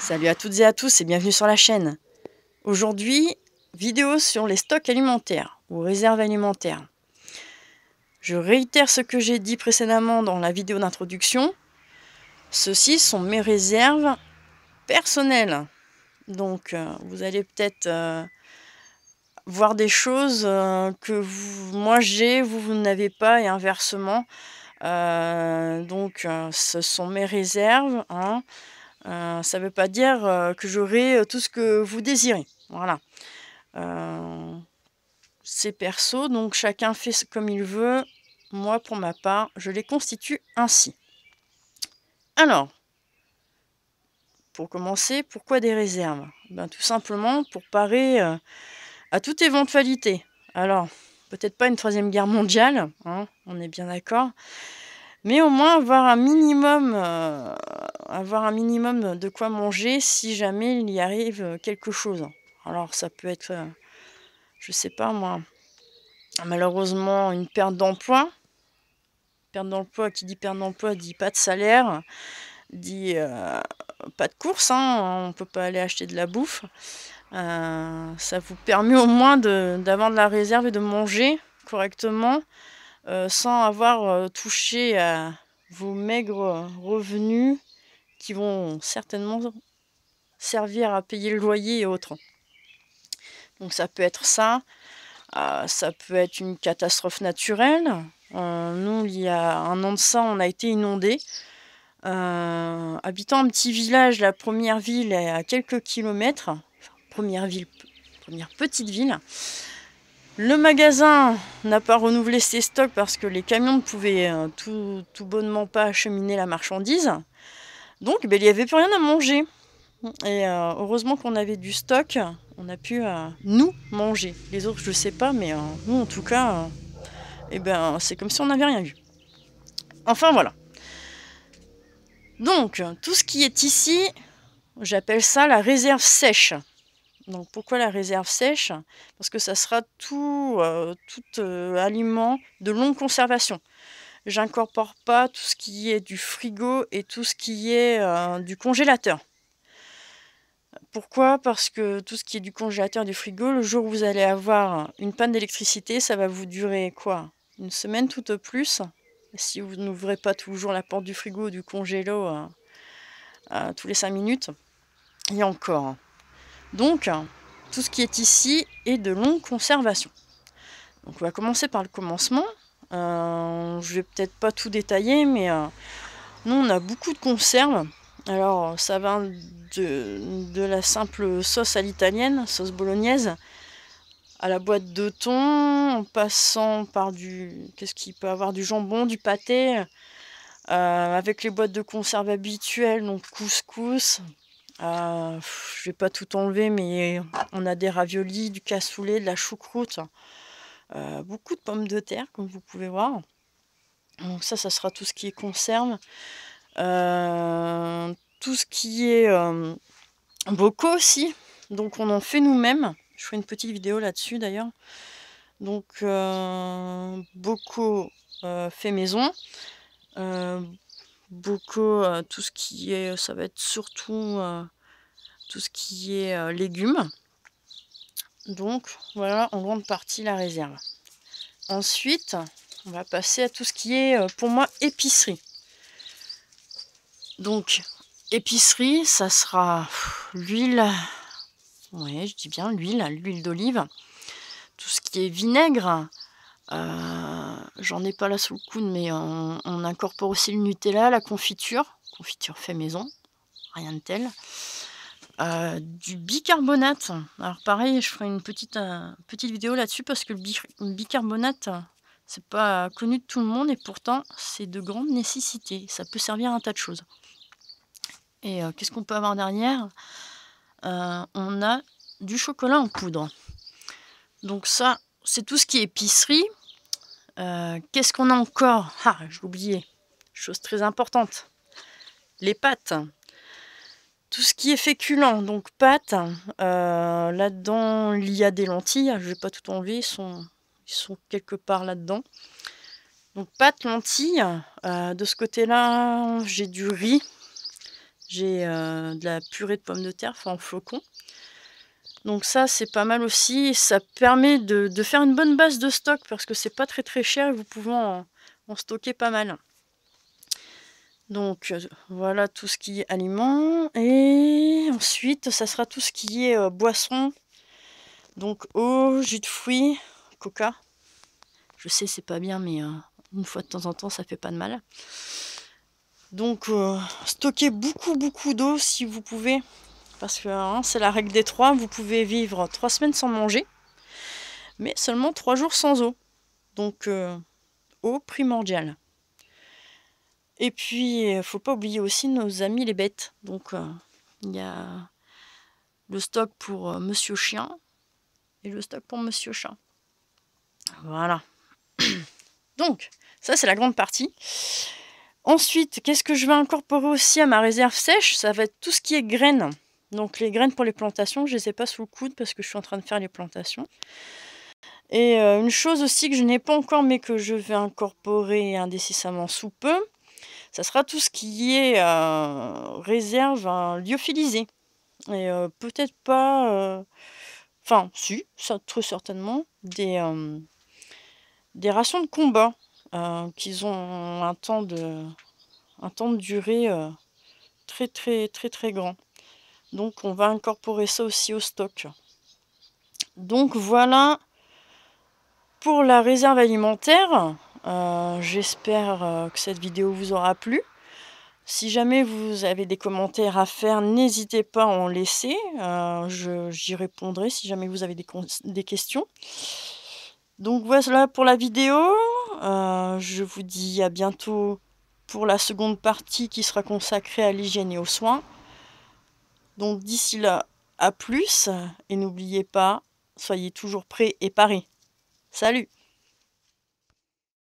Salut à toutes et à tous et bienvenue sur la chaîne. Aujourd'hui, vidéo sur les stocks alimentaires ou réserves alimentaires. Je réitère ce que j'ai dit précédemment dans la vidéo d'introduction. Ceux-ci sont mes réserves personnelles. Donc, vous allez peut-être voir des choses que moi j'ai, vous n'avez pas et inversement. Ce sont mes réserves. Hein. Ça ne veut pas dire que j'aurai tout ce que vous désirez. Voilà. C'est perso, donc chacun fait comme il veut. Moi, pour ma part, je les constitue ainsi. Alors, pour commencer, pourquoi des réserves? Tout simplement pour parer à toute éventualité. Alors, peut-être pas une troisième guerre mondiale, hein, on est bien d'accord. Mais au moins avoir un minimum de quoi manger si jamais il y arrive quelque chose. Alors ça peut être, je sais pas moi, malheureusement une perte d'emploi. Perte d'emploi, qui dit perte d'emploi dit pas de salaire, dit pas de course, hein, on peut pas aller acheter de la bouffe. Ça vous permet au moins d'avoir de la réserve et de manger correctement sans avoir touché à vos maigres revenus qui vont certainement servir à payer le loyer et autres. Donc ça peut être ça, ça peut être une catastrophe naturelle. Nous, il y a un an de ça, on a été inondés. Habitant un petit village, la première ville est à quelques kilomètres. Première petite ville. Le magasin n'a pas renouvelé ses stocks parce que les camions ne pouvaient tout bonnement pas acheminer la marchandise. Donc il n'y avait plus rien à manger. Et heureusement qu'on avait du stock, on a pu nous manger. Les autres je sais pas, mais nous en tout cas, c'est comme si on n'avait rien vu. Enfin voilà. Donc tout ce qui est ici, j'appelle ça la réserve sèche. Donc pourquoi la réserve sèche? Parce que ça sera tout aliment de longue conservation. J'incorpore pas tout ce qui est du frigo et tout ce qui est du congélateur. Pourquoi? Parce que tout ce qui est du congélateur, du frigo, le jour où vous allez avoir une panne d'électricité, ça va vous durer quoi? Une semaine tout au plus. Si vous n'ouvrez pas toujours la porte du frigo ou du congélo tous les 5 minutes. Et encore. Donc, tout ce qui est ici est de longue conservation. Donc on va commencer par le commencement. Je vais peut-être pas tout détailler, mais nous on a beaucoup de conserves. Alors ça va de la simple sauce à l'italienne, sauce bolognaise, à la boîte de thon, en passant par qu'est-ce qu'il peut avoir, du jambon, du pâté, avec les boîtes de conserve habituelles, donc couscous. Je vais pas tout enlever, mais on a des raviolis, du cassoulet, de la choucroute, beaucoup de pommes de terre, comme vous pouvez voir. Donc ça sera tout ce qui est conserve. Tout ce qui est bocaux aussi. Donc on en fait nous-mêmes. Je ferai une petite vidéo là-dessus d'ailleurs. Donc bocaux fait maison. Bocaux, tout ce qui est, ça va être surtout tout ce qui est légumes. Donc voilà en grande partie la réserve. Ensuite, on va passer à tout ce qui est pour moi épicerie. Donc épicerie, ça sera l'huile, oui je dis bien l'huile d'olive, tout ce qui est vinaigre, j'en ai pas là sous le coude, mais on incorpore aussi le Nutella, la confiture fait maison, rien de tel. Du bicarbonate, alors pareil, je ferai une petite vidéo là-dessus parce que le bicarbonate, c'est pas connu de tout le monde et pourtant c'est de grande nécessité, ça peut servir à un tas de choses. Et qu'est-ce qu'on peut avoir derrière? On a du chocolat en poudre. Donc ça, c'est tout ce qui est épicerie. Qu'est-ce qu'on a encore? Ah, j'ai oublié. Chose très importante. Les pâtes. Tout ce qui est féculent, donc pâtes. Là-dedans, il y a des lentilles. Je ne vais pas tout enlever, ils sont quelque part là-dedans. Donc pâtes, lentilles. De ce côté-là, j'ai du riz. J'ai de la purée de pommes de terre, enfin en flocons. Donc ça, c'est pas mal aussi. Ça permet de faire une bonne base de stock parce que c'est pas très très cher et vous pouvez en stocker pas mal. Donc voilà tout ce qui est aliments. Et ensuite, ça sera tout ce qui est boisson. Donc eau, jus de fruits, coca. Je sais, c'est pas bien, mais une fois de temps en temps, ça fait pas de mal. Donc stockez beaucoup d'eau si vous pouvez. Parce que c'est la règle des 3. Vous pouvez vivre 3 semaines sans manger, mais seulement 3 jours sans eau. Donc eau primordiale. Et puis, faut pas oublier aussi nos amis les bêtes. Donc il y a le stock pour Monsieur Chien et le stock pour Monsieur Chat. Voilà. Donc, ça c'est la grande partie. Ensuite, qu'est-ce que je vais incorporer aussi à ma réserve sèche? Ça va être tout ce qui est graines. Donc les graines pour les plantations, je ne les ai pas sous le coude parce que je suis en train de faire les plantations. Et une chose aussi que je n'ai pas encore mais que je vais incorporer indécemment sous peu, ça sera tout ce qui est réserve lyophilisée. Et peut-être pas... Enfin, si, ça, très certainement, des rations de combat qui ont un temps de durée très grand. Donc on va incorporer ça aussi au stock. Donc voilà pour la réserve alimentaire. J'espère que cette vidéo vous aura plu. Si jamais vous avez des commentaires à faire, n'hésitez pas à en laisser. J'y répondrai si jamais vous avez des questions. Donc voilà pour la vidéo. Je vous dis à bientôt pour la seconde partie qui sera consacrée à l'hygiène et aux soins. Donc d'ici là, à plus. Et n'oubliez pas, soyez toujours prêts et parés. Salut!